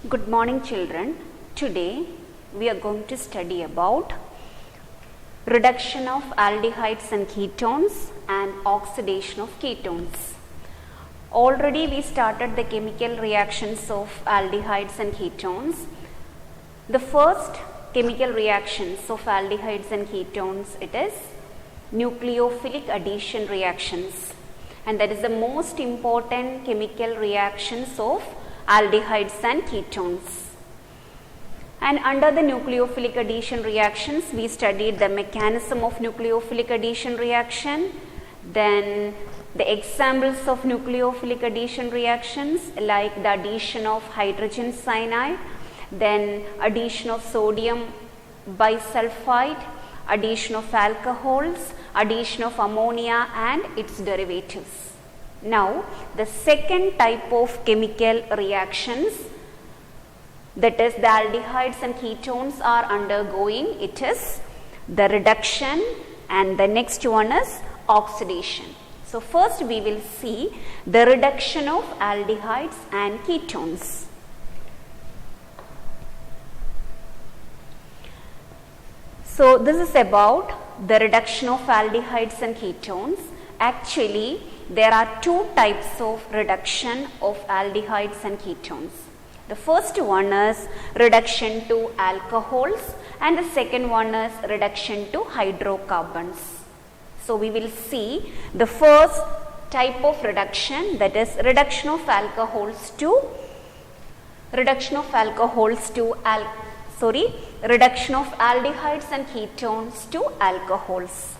Good morning children. Today we are going to study about reduction of aldehydes and ketones and oxidation of ketones. Already we started the chemical reactions of aldehydes and ketones. The first chemical reactions of aldehydes and ketones, it is nucleophilic addition reactions, and that is the most important chemical reactions of aldehydes and ketones. And under the nucleophilic addition reactions, we studied the mechanism of nucleophilic addition reaction, then the examples of nucleophilic addition reactions like the addition of hydrogen cyanide, then addition of sodium bisulfite, addition of alcohols, addition of ammonia and its derivatives. Now, the second type of chemical reactions, that is the aldehydes and ketones are undergoing, it is the reduction, and the next one is oxidation. So, first we will see the reduction of aldehydes and ketones. So, this is about the reduction of aldehydes and ketones. Actually, there are two types of reduction of aldehydes and ketones. The first one is reduction to alcohols and the second one is reduction to hydrocarbons. So, we will see the first type of reduction, that is reduction of aldehydes and ketones to alcohols.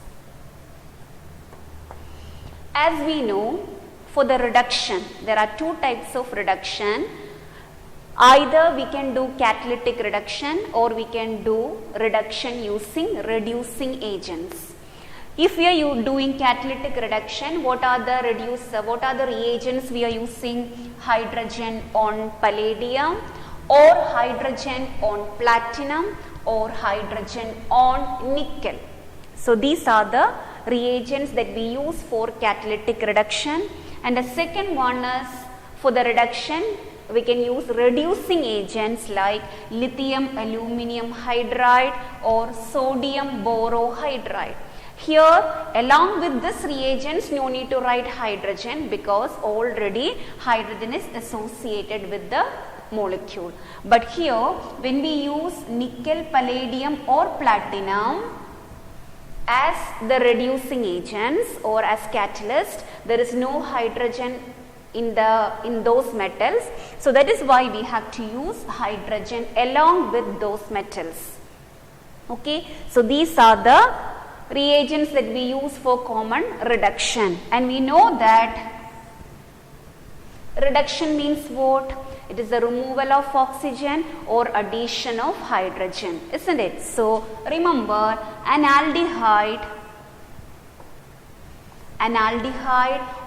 As we know, for the reduction, there are two types of reduction. Either we can do catalytic reduction or we can do reduction using reducing agents. If we are doing catalytic reduction, what are the reagents we are using? Hydrogen on palladium or hydrogen on platinum or hydrogen on nickel. So, these are the reagents that we use for catalytic reduction. And the second one is for the reduction, we can use reducing agents like lithium aluminum hydride or sodium borohydride. Here, along with this reagents, no need to write hydrogen because already hydrogen is associated with the molecule. But here, when we use nickel, palladium or platinum as the reducing agents or as catalyst, there is no hydrogen in those metals. So, that is why we have to use hydrogen along with those metals. Okay. So, these are the reagents that we use for common reduction, and we know that reduction means what? It is the removal of oxygen or addition of hydrogen, isn't it? So, remember an aldehyde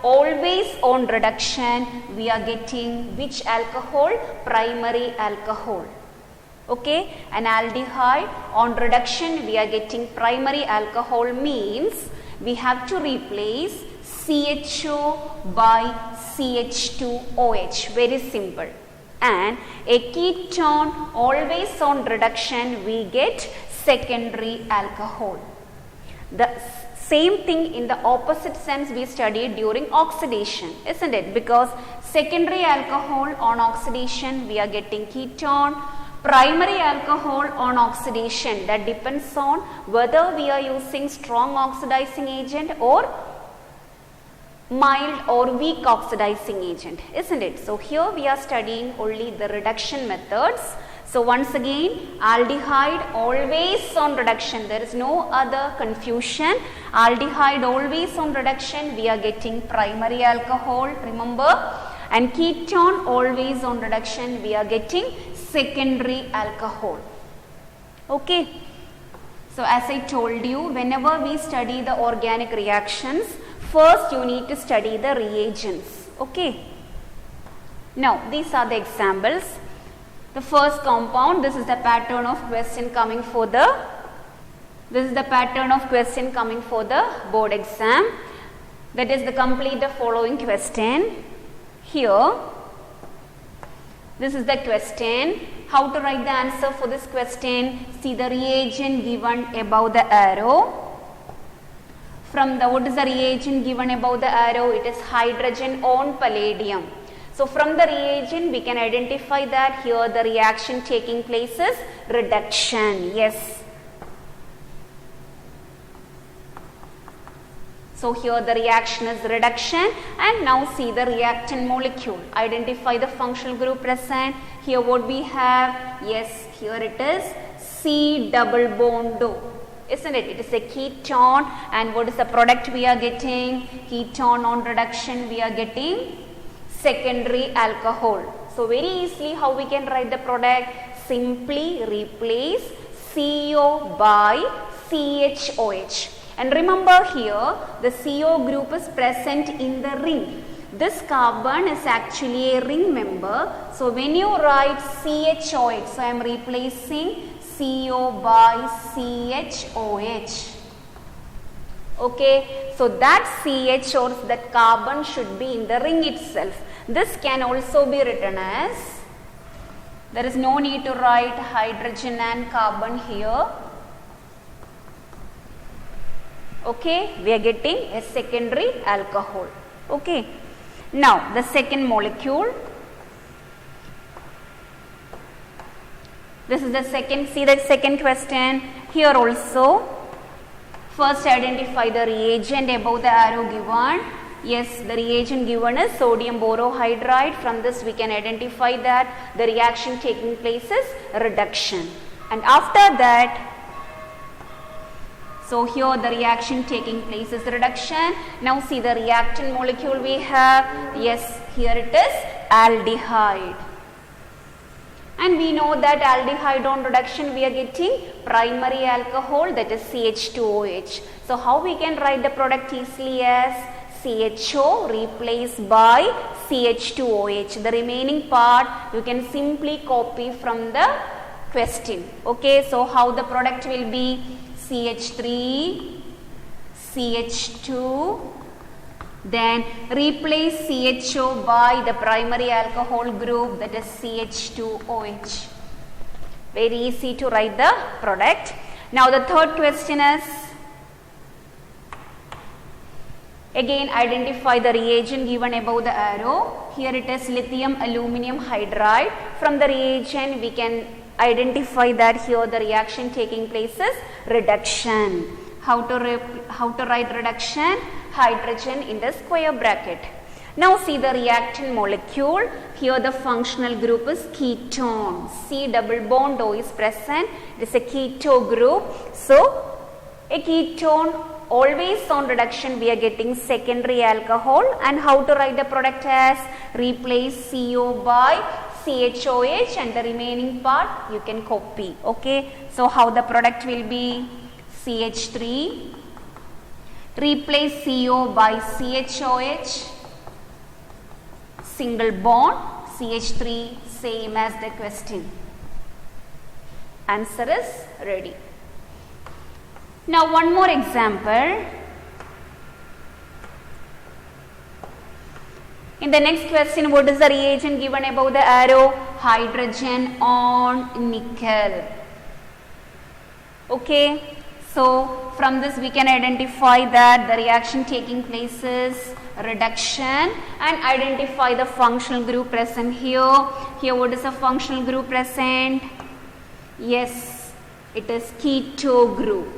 always on reduction we are getting which alcohol? Primary alcohol. Okay, an aldehyde on reduction we are getting primary alcohol, means we have to replace CHO by CH2OH, very simple. And a ketone always on reduction we get secondary alcohol. The same thing in the opposite sense we studied during oxidation, isn't it? Because secondary alcohol on oxidation we are getting ketone. Primary alcohol on oxidation, that depends on whether we are using strong oxidizing agent or mild or weak oxidizing agent, isn't it? So, here we are studying only the reduction methods. So, once again, aldehyde always on reduction, there is no other confusion. Aldehyde always on reduction we are getting primary alcohol, remember, and ketone always on reduction we are getting secondary alcohol. Okay. So, as I told you, whenever we study the organic reactions, first you need to study the reagents. Okay. Now, these are the examples. The first compound, this is the pattern of question coming for the board exam. That is the complete the following question. Here This is the question. How to write the answer for this question? See the reagent given above the arrow. From the, what is the reagent given above the arrow? It is hydrogen on palladium. So from the reagent we can identify that here the reaction taking place is reduction. Yes. So here the reaction is reduction, and now see the reactant molecule. Identify the functional group present. Here what we have? Yes, here it is C double bond O. Isn't it? It is a ketone, and what is the product we are getting? Ketone on reduction we are getting secondary alcohol. So very easily how we can write the product? Simply replace CO by CHOH. And remember here the CO group is present in the ring. This carbon is actually a ring member. So when you write CHOH, so I am replacing CO by CHOH. Okay, so that CH or that carbon should be in the ring itself. This can also be written as, there is no need to write hydrogen and carbon here. Okay, we are getting a secondary alcohol. Okay, now the second molecule. This is the second, see the second question. Here also, first identify the reagent above the arrow given. Yes, the reagent given is sodium borohydride. From this we can identify that the reaction taking place is reduction. And after that, so here the reaction taking place is reduction. Now see the reactant molecule we have. Yes, here it is aldehyde. And we know that aldehyde on reduction we are getting primary alcohol, that is CH2OH. So how we can write the product easily as CHO replaced by CH2OH. The remaining part you can simply copy from the question. Okay, so how the product will be? CH3, CH2, then replace CHO by the primary alcohol group, that is CH2OH. Very easy to write the product. Now the third question is, again identify the reagent given above the arrow. Here it is lithium aluminum hydride. From the reagent we can identify that here the reaction taking place is reduction. How to write reduction? Hydrogen in the square bracket. Now see the reactant molecule. Here the functional group is ketone. C double bond O is present. It is a keto group. So a ketone, always on reduction we are getting secondary alcohol. And how to write the product as? Replace CO by CHOH, and the remaining part you can copy. Okay, so how the product will be? CH3 replace CO by CHOH, single bond, CH3, same as the question. Answer is ready. Now one more example. In the next question, what is the reagent given above the arrow? Hydrogen on nickel. Okay, so from this we can identify that the reaction taking place is reduction, and identify the functional group present here. Here what is the functional group present? Yes, it is keto group,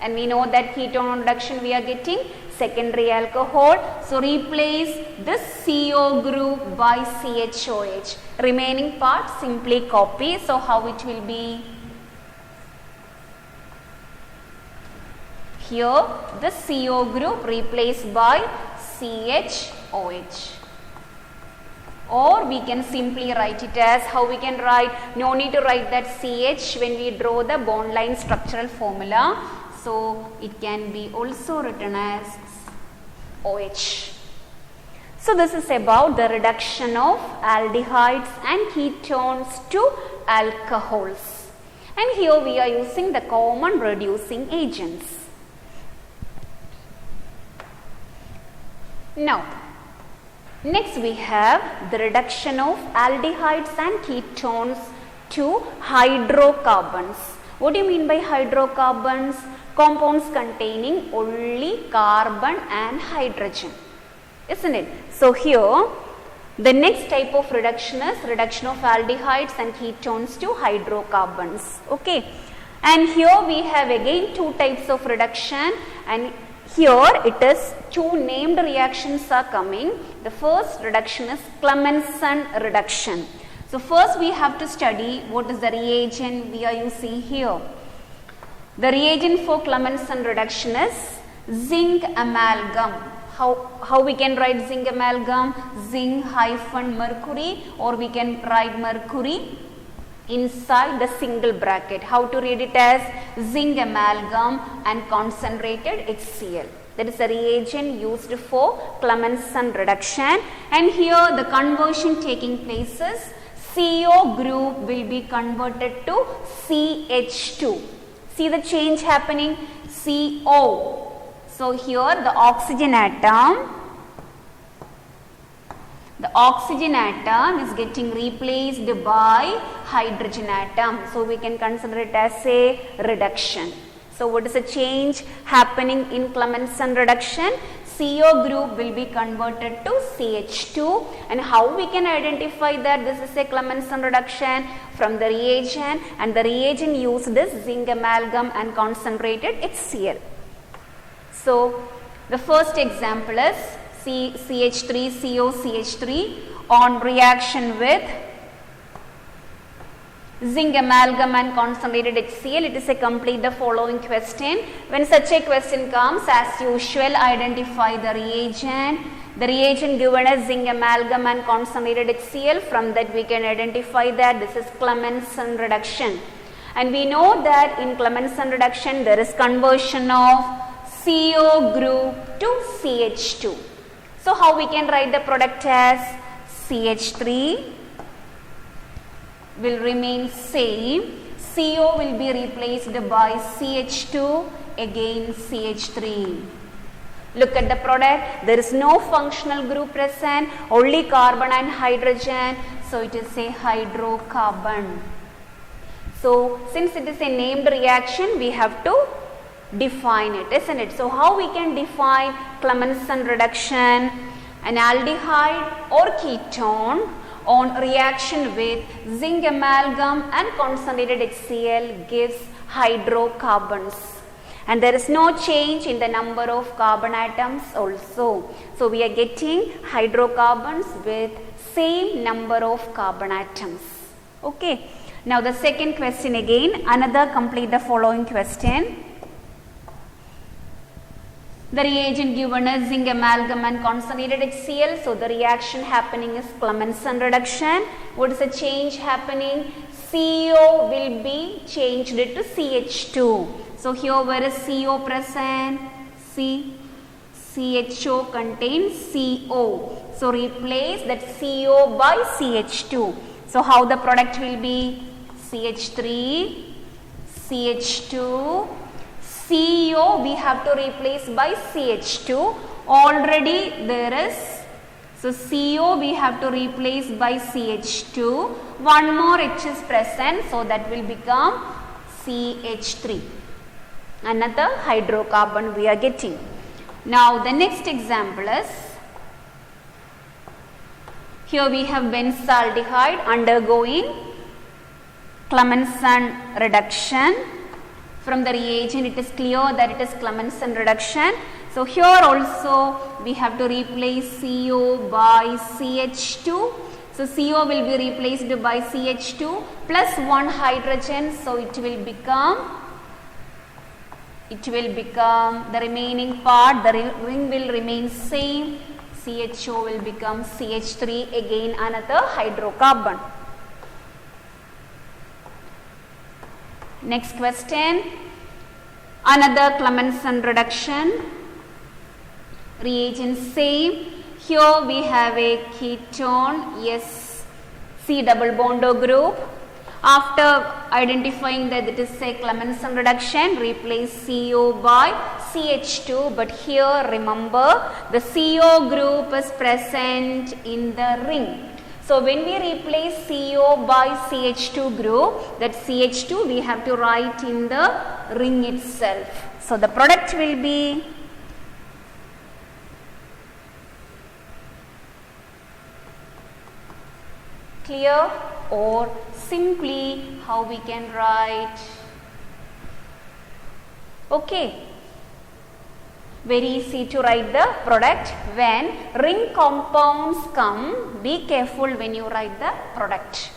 and we know that ketone on reduction we are getting secondary alcohol. So replace this CO group by CHOH. Remaining part simply copy. So how it will be? Here the CO group replaced by CHOH. Or we can simply write it as, how we can write? No need to write that CH when we draw the bond line structural formula. So it can be also written as OH. So this is about the reduction of aldehydes and ketones to alcohols. And here we are using the common reducing agents. Next we have the reduction of aldehydes and ketones to hydrocarbons. What do you mean by hydrocarbons? Compounds containing only carbon and hydrogen, isn't it? So here the next type of reduction is reduction of aldehydes and ketones to hydrocarbons. Okay, and here we have again two types of reduction, and here it is two named reactions are coming. The first reduction is Clemmensen reduction. So first we have to study what is the reagent we are using here. The reagent for Clemmensen reduction is zinc amalgam. How we can write zinc amalgam? Zinc hyphen mercury, or we can write mercury inside the single bracket. How to read it as zinc amalgam and concentrated HCl. That is the reagent used for Clemmensen reduction, and here the conversion taking place is CO group will be converted to CH2. See the change happening, CO. So here the oxygen atom is getting replaced by hydrogen atom. So we can consider it as a reduction. So what is the change happening in Clemmensen reduction? CO group will be converted to CH2. And how we can identify that this is a Clemmensen reduction? From the reagent, and the reagent used is zinc amalgam and concentrated HCl. So the first example is CH3CO CH3 on reaction with zinc amalgam and concentrated HCl. It is a complete the following question. When such a question comes, as usual, identify the reagent. The reagent given as zinc amalgam and concentrated HCl. From that we can identify that this is Clemmensen reduction. And we know that in Clemmensen reduction there is conversion of CO group to CH2. So how we can write the product as CH3 will remain same, CO will be replaced by CH2, again CH3. Look at the product, there is no functional group present, only carbon and hydrogen, so it is a hydrocarbon. So since it is a named reaction, we have to define it, isn't it? So how we can define Clemmensen reduction? An aldehyde or ketone on reaction with zinc amalgam and concentrated HCl gives hydrocarbons, and there is no change in the number of carbon atoms also. So we are getting hydrocarbons with same number of carbon atoms. Okay. Now the second question again, another complete the following question. The reagent given is zinc amalgam and concentrated HCl. So the reaction happening is Clemmensen reduction. What is the change happening? CO will be changed to CH2. So here where is CO present? CHO contains CO. So replace that CO by CH2. So how the product will be? CH3, CH2, CO we have to replace by CH2. Already there is, so CO we have to replace by CH2. One more H is present, so that will become CH3. Another hydrocarbon we are getting. Now the next example is, here we have benzaldehyde undergoing Clemmensen reduction. From the reagent it is clear that it is Clemmensen reduction. So here also we have to replace CO by CH2. So CO will be replaced by CH2 plus one hydrogen. So it will become the remaining part, the ring will remain same. CHO will become CH3, again another hydrocarbon. Next question, another Clemmensen reduction, reagent same. Here we have a ketone, yes, C double bond O group. After identifying that it is a Clemmensen reduction, replace CO by CH2, but here remember the CO group is present in the ring. So when we replace CO by CH2 group, that CH2 we have to write in the ring itself. So the product will be clear, or simply how we can write? Okay, very easy to write the product. When ring compounds come, be careful when you write the product.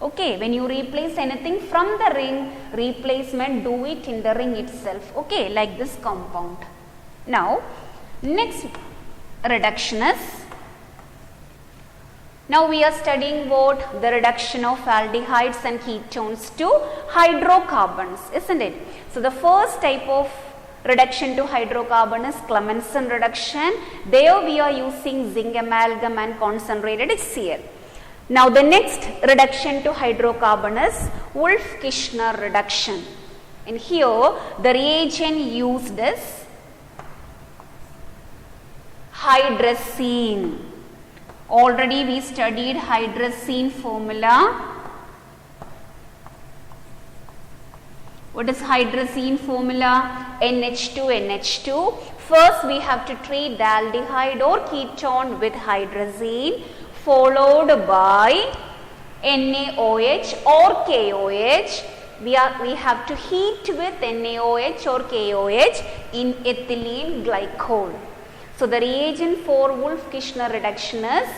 Okay, when you replace anything from the ring, replacement do it in the ring itself. Okay, like this compound. Now, next reduction is, now we are studying what? The reduction of aldehydes and ketones to hydrocarbons, isn't it? So the first type of reduction to hydrocarbon is Clemmensen reduction. There we are using zinc amalgam and concentrated HCl. Now the next reduction to hydrocarbon is Wolff-Kishner reduction. And here the reagent used is hydrazine. Already we studied hydrazine formula. What is hydrazine formula? NH2NH2. First we have to treat the aldehyde or ketone with hydrazine, followed by NaOH or KOH. We have to heat with NaOH or KOH in ethylene glycol. So the reagent for Wolff-Kishner reduction is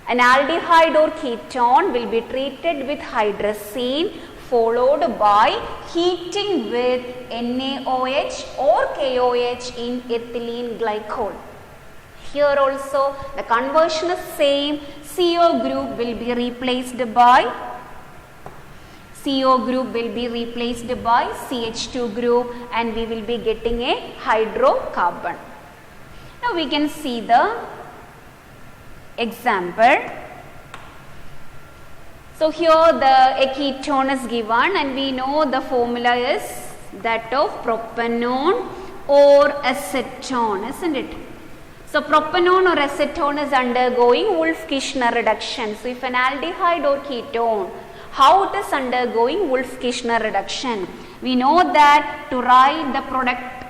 an aldehyde or ketone will be treated with hydrazine, followed by heating with NaOH or KOH in ethylene glycol. Here also the conversion is same. CO group will be replaced by CH2 group, and we will be getting a hydrocarbon. Now we can see the example. So here a ketone is given, and we know the formula is that of propanone or acetone, isn't it? So propanone or acetone is undergoing Wolff-Kishner reduction. So if an aldehyde or ketone, how it is undergoing Wolff-Kishner reduction? We know that to write the product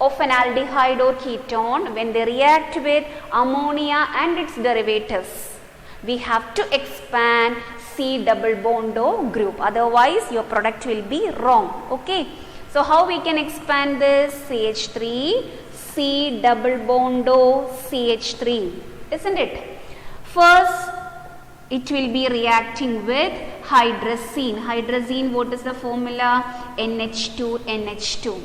of an aldehyde or ketone, when they react with ammonia and its derivatives, we have to expand C double bond O group, otherwise your product will be wrong. Okay, so how we can expand this? CH3, C double bond O, CH3, isn't it? First it will be reacting with hydrazine. Hydrazine, what is the formula? NH2NH2.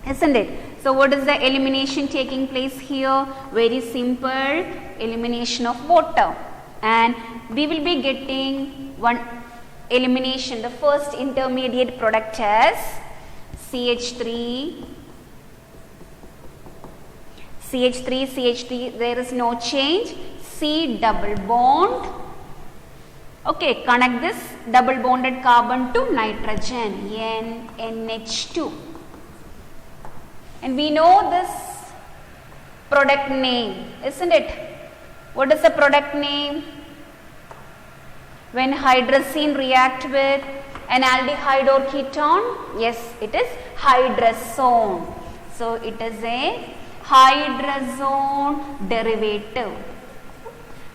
Isn't it? So what is the elimination taking place here? Very simple, elimination of water, and we will be getting one elimination. The first intermediate product as CH3, there is no change, C double bond. Okay, connect this double bonded carbon to nitrogen, NH2. And we know this product name, isn't it? What is the product name? When hydrazine react with an aldehyde or ketone? Yes, it is hydrazone. So it is a hydrazone derivative.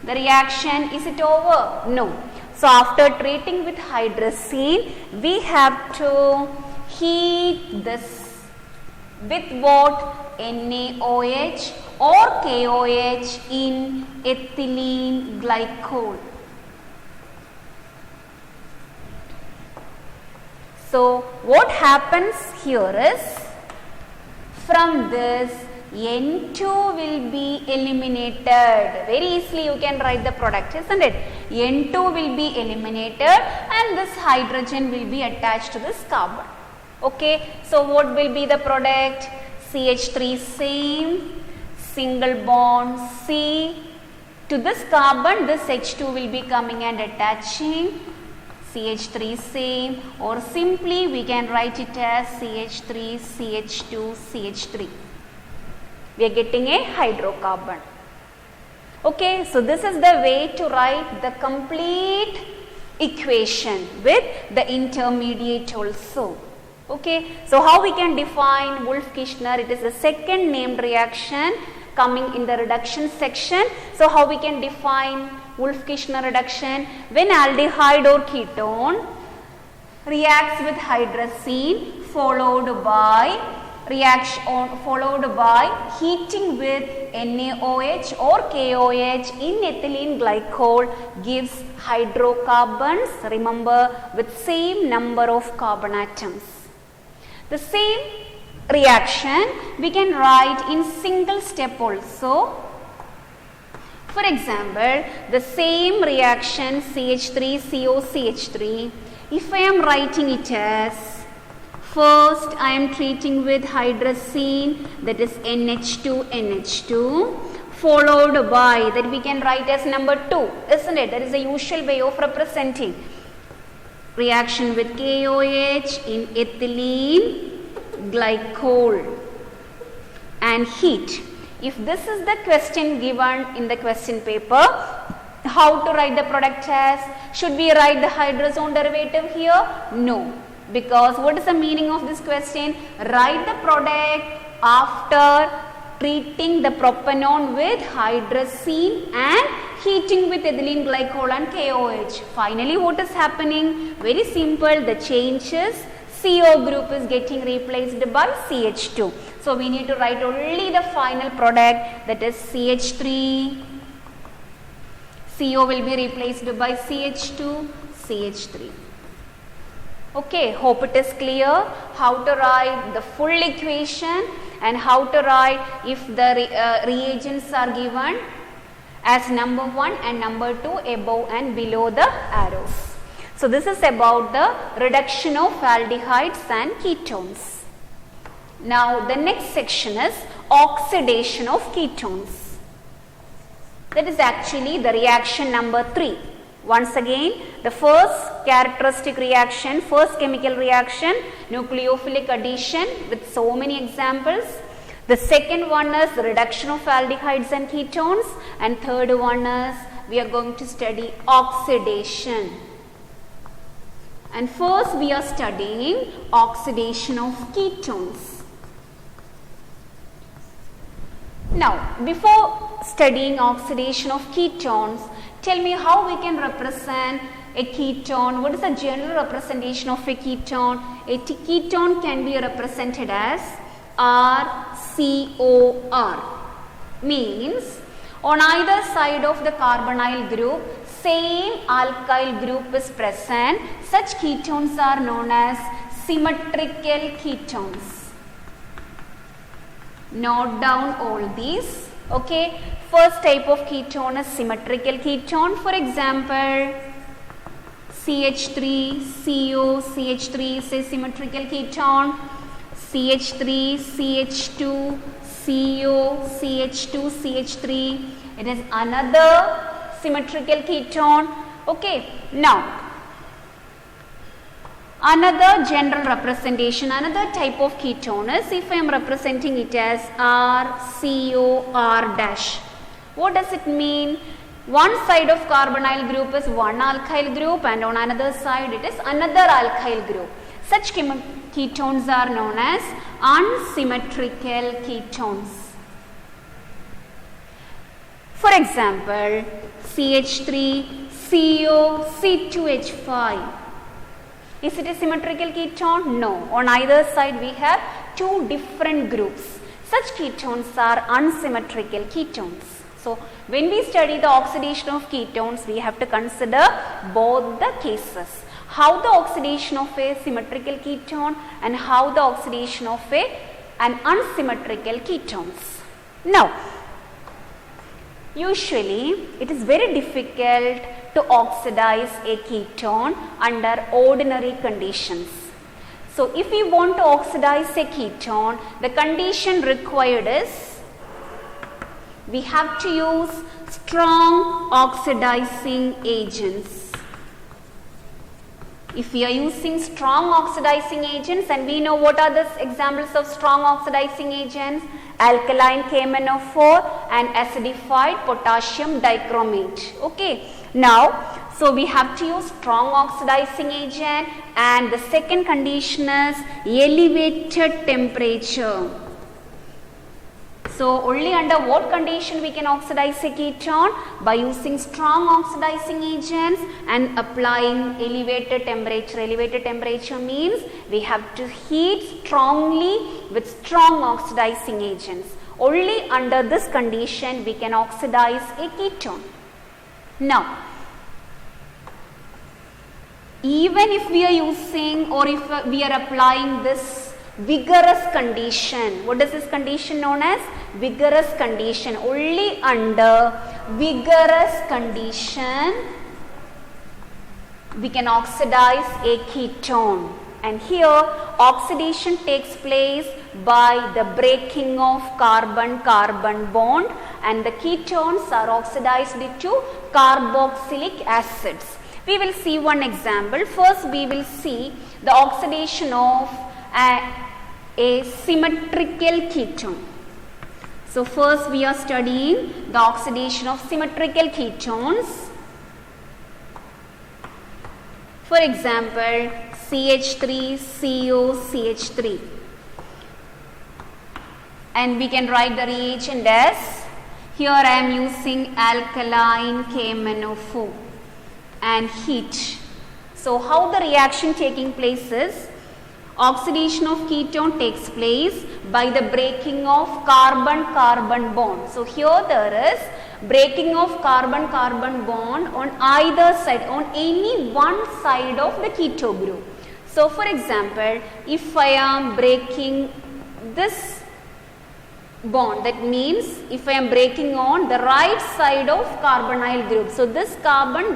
The reaction, is it over? No. So after treating with hydrazine, we have to heat this with what? NaOH or KOH in ethylene glycol. So what happens here is, from this N2 will be eliminated. Very easily you can write the product, isn't it? N2 will be eliminated and this hydrogen will be attached to this carbon. Okay, so what will be the product? CH3 same, single bond C. To this carbon, this H2 will be coming and attaching. CH3 same, or simply we can write it as CH3, CH2, CH3. We are getting a hydrocarbon. Okay, so this is the way to write the complete equation with the intermediate also. Okay, so how we can define Wolff-Kishner? It is the second named reaction coming in the reduction section. So how we can define Wolff-Kishner reduction? When aldehyde or ketone reacts with hydrazine followed by heating with NaOH or KOH in ethylene glycol gives hydrocarbons, remember, with same number of carbon atoms. The same reaction we can write in single step also. For example, the same reaction CH3COCH3, if I am writing it as, first I am treating with hydrazine, that is NH2NH2, followed by, that we can write as number 2, isn't it? That is the usual way of representing. Reaction with KOH in ethylene glycol and heat. If this is the question given in the question paper, how to write the product as? Should we write the hydrazone derivative here? No. Because what is the meaning of this question? Write the product after treating the propanone with hydrazine and heating with ethylene glycol and KOH. Finally, what is happening? Very simple, the changes. CO group is getting replaced by CH2. So we need to write only the final product, that is CH3. CO will be replaced by CH2, CH3. Okay, hope it is clear how to write the full equation and how to write if the reagents are given as number 1 and number 2 above and below the arrows. So this is about the reduction of aldehydes and ketones. Now the next section is oxidation of ketones. That is actually the reaction number 3. Once again, the first characteristic reaction, first chemical reaction, nucleophilic addition with so many examples. The second one is reduction of aldehydes and ketones, and third one is we are going to study oxidation. And first we are studying oxidation of ketones. Now, before studying oxidation of ketones, tell me how we can represent a ketone. What is the general representation of a ketone? A ketone can be represented as RCOR. Means on either side of the carbonyl group, same alkyl group is present. Such ketones are known as symmetrical ketones. Note down all these. Okay. First type of ketone is symmetrical ketone. For example, CH3, CO, CH3 is a symmetrical ketone. CH3, CH2, CO, CH2, CH3. It is another symmetrical ketone. Okay. Now, another general representation, another type of ketone is if I am representing it as RCOR dash. What does it mean? One side of carbonyl group is one alkyl group and on another side it is another alkyl group. Such ketones are known as unsymmetrical ketones. For example, CH3, CO, C2H5. Is it a symmetrical ketone? No. On either side we have two different groups. Such ketones are unsymmetrical ketones. So, when we study the oxidation of ketones, we have to consider both the cases. How the oxidation of a symmetrical ketone and how the oxidation of an unsymmetrical ketones. Now, usually it is very difficult to oxidize a ketone under ordinary conditions. So, if we want to oxidize a ketone, the condition required is we have to use strong oxidizing agents. If we are using strong oxidizing agents, and we know what are the examples of strong oxidizing agents, alkaline KMnO4 and acidified potassium dichromate. Okay. Now, so we have to use strong oxidizing agent, and the second condition is elevated temperature. So, only under what condition we can oxidize a keton? By using strong oxidizing agents and applying elevated temperature. Elevated temperature means we have to heat strongly with strong oxidizing agents. Only under this condition we can oxidize a keton. Now, even if we are using or if we are applying this vigorous condition, what is this condition known as? Vigorous condition. Only under vigorous condition we can oxidize a ketone. And here oxidation takes place by the breaking of carbon-carbon bond, and the ketones are oxidized into carboxylic acids. We will see one example. First we will see the oxidation of a symmetrical ketone. So first we are studying the oxidation of symmetrical ketones. For example, CH3CO CH3, and we can write the reagent as, here I am using alkaline KMnO4 and heat. So how the reaction taking place is, oxidation of ketone takes place by the breaking of carbon-carbon bond. So here there is breaking of carbon-carbon bond on either side, on any one side of the keto group. So for example, if I am breaking this bond, that means if I am breaking on the right side of carbonyl group. So this carbon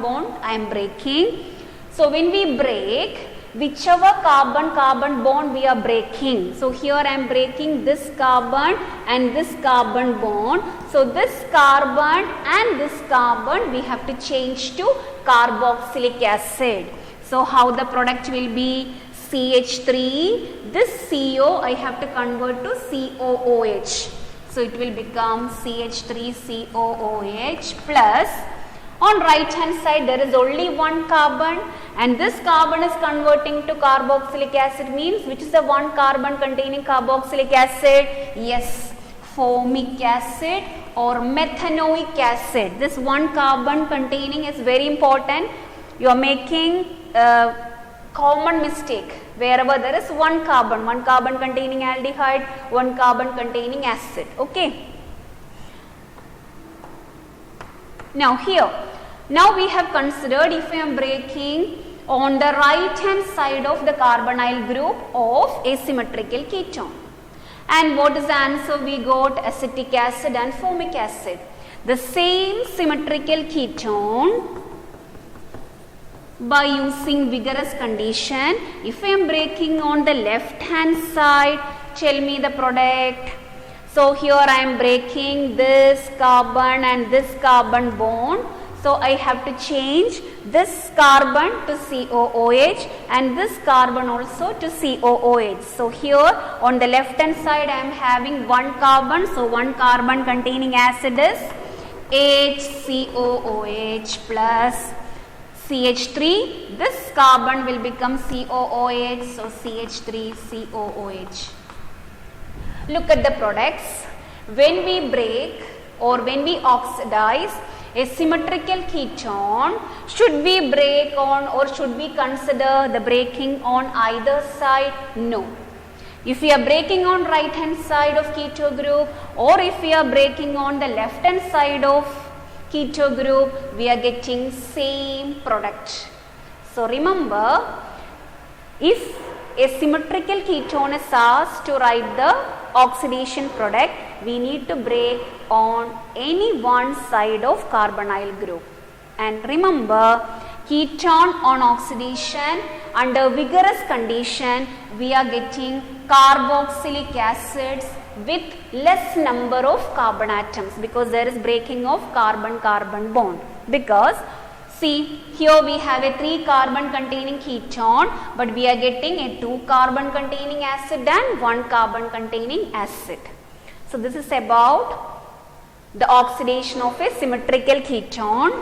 bond I am breaking. So when we break, whichever carbon-carbon bond we are breaking. So here I am breaking this carbon and this carbon bond. So this carbon and this carbon we have to change to carboxylic acid. So how the product will be? CH3, this CO I have to convert to COOH. So it will become CH3COOH plus, on right hand side there is only one carbon, and this carbon is converting to carboxylic acid, means which is the one carbon containing carboxylic acid? Yes, formic acid or methanoic acid. This one carbon containing is very important. You are making common mistake wherever there is one carbon containing aldehyde, one carbon containing acid. Okay. Now here, now we have considered if I am breaking on the right hand side of the carbonyl group of asymmetrical ketone. And what is the answer we got? Acetic acid and formic acid. The same symmetrical ketone, by using vigorous condition, if I am breaking on the left hand side, tell me the product. So here I am breaking this carbon and this carbon bond. So I have to change this carbon to COOH and this carbon also to COOH. So here on the left hand side I am having one carbon. So one carbon containing acid is HCOOH plus CH3, this carbon will become COOH, so CH3COOH. Look at the products. When we break or when we oxidize a symmetrical ketone, should we break on or should we consider the breaking on either side? No. If we are breaking on right hand side of keto group or if we are breaking on the left hand side of keto group, we are getting same product. So remember, if a symmetrical ketone is asked to write the oxidation product, we need to break on any one side of carbonyl group. And remember, ketone on oxidation under vigorous condition, we are getting carboxylic acids with less number of carbon atoms because there is breaking of carbon-carbon bond, because See, here we have a 3 carbon containing ketone, but we are getting a 2 carbon containing acid and 1 carbon containing acid. So this is about the oxidation of a symmetrical ketone.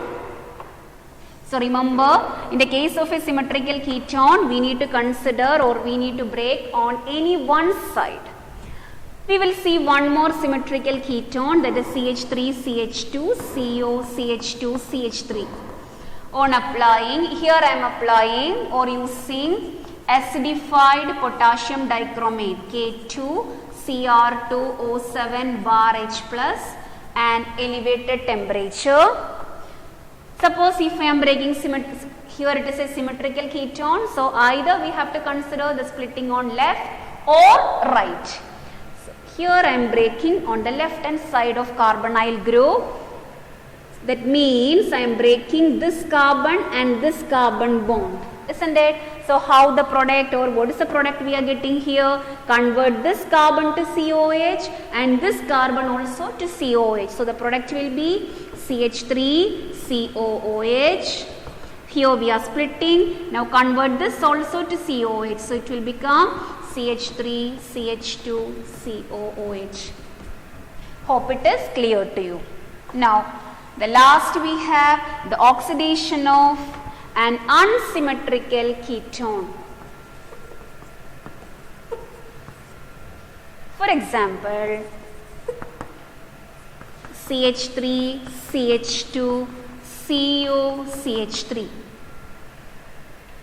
So remember, in the case of a symmetrical ketone, we need to consider or we need to break on any one side. We will see one more symmetrical ketone, that is CH3CH2 COCH2 CH3. On applying, here I am applying or using acidified potassium dichromate K2Cr2O7 bar H plus and elevated temperature. Suppose if I am breaking here it is a symmetrical ketone, so either we have to consider the splitting on left or right. So here I am breaking on the left hand side of carbonyl group. That means I am breaking this carbon and this carbon bond, isn't it? So how the product or what is the product we are getting here? Convert this carbon to COH and this carbon also to COH. So the product will be CH3COOH. Here we are splitting. Now convert this also to COH. So it will become CH3CH2COOH. Hope it is clear to you. Now the last we have the oxidation of an unsymmetrical ketone. For example, CH3, CH2, COCH3.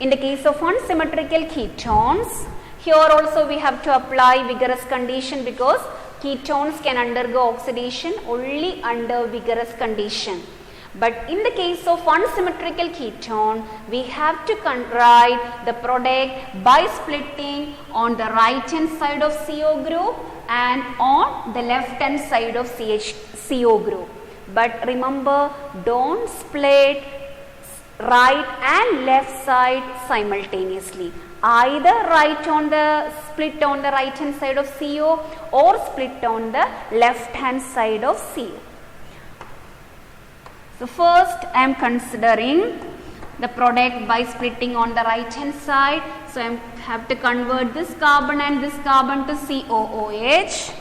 In the case of unsymmetrical ketones, here also we have to apply vigorous condition because ketones can undergo oxidation only under vigorous condition. But in the case of unsymmetrical ketone, we have to write the product by splitting on the right hand side of CO group and on the left hand side of CO group. But remember, don't split right and left side simultaneously. Either split on the right hand side of CO or split on the left hand side of CO. So first I am considering the product by splitting on the right hand side. So I have to convert this carbon and this carbon to COOH.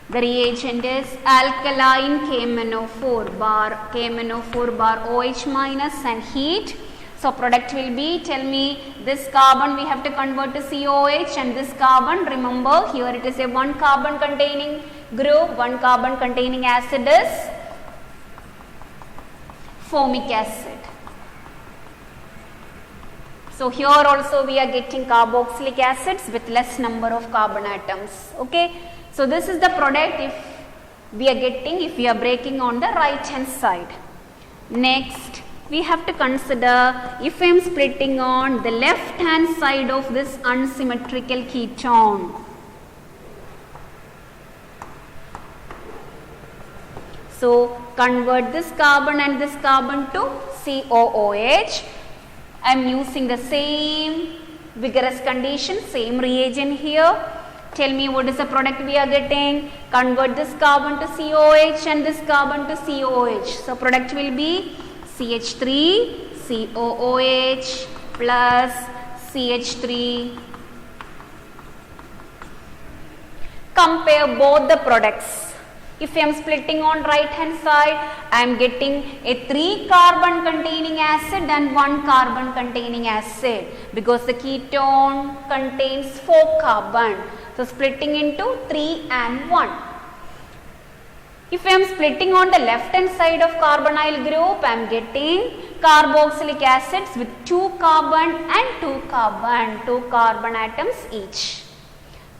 The reagent is alkaline KMnO4 bar OH minus and heat. So product will be, tell me, this carbon we have to convert to COH and this carbon, remember here it is a 1 carbon containing group, 1 carbon containing acid is formic acid. So here also we are getting carboxylic acids with less number of carbon atoms. Okay. So this is the product if we are getting, if we are breaking on the right hand side. Next we have to consider if I am splitting on the left hand side of this unsymmetrical ketone. So convert this carbon and this carbon to COOH. I am using the same vigorous condition, same reagent here. Tell me what is the product we are getting. Convert this carbon to COH and this carbon to COH. So product will be CH3 COOH plus CH3. Compare both the products. If I am splitting on right hand side, I am getting a 3 carbon containing acid and 1 carbon containing acid because the ketone contains 4 carbon. So splitting into 3 and 1. If I am splitting on the left hand side of carbonyl group, I am getting carboxylic acids with 2 carbon and 2 carbon atoms each.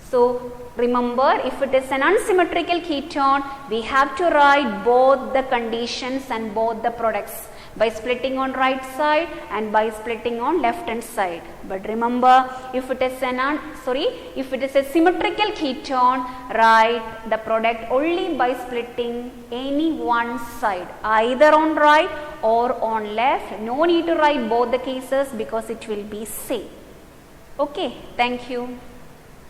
So remember, if it is an unsymmetrical ketone, we have to write both the conditions and both the products by splitting on right side and by splitting on left hand side. But remember, if it is a symmetrical ketone, write the product only by splitting any one side, either on right or on left. No need to write both the cases because it will be same. Okay, thank you.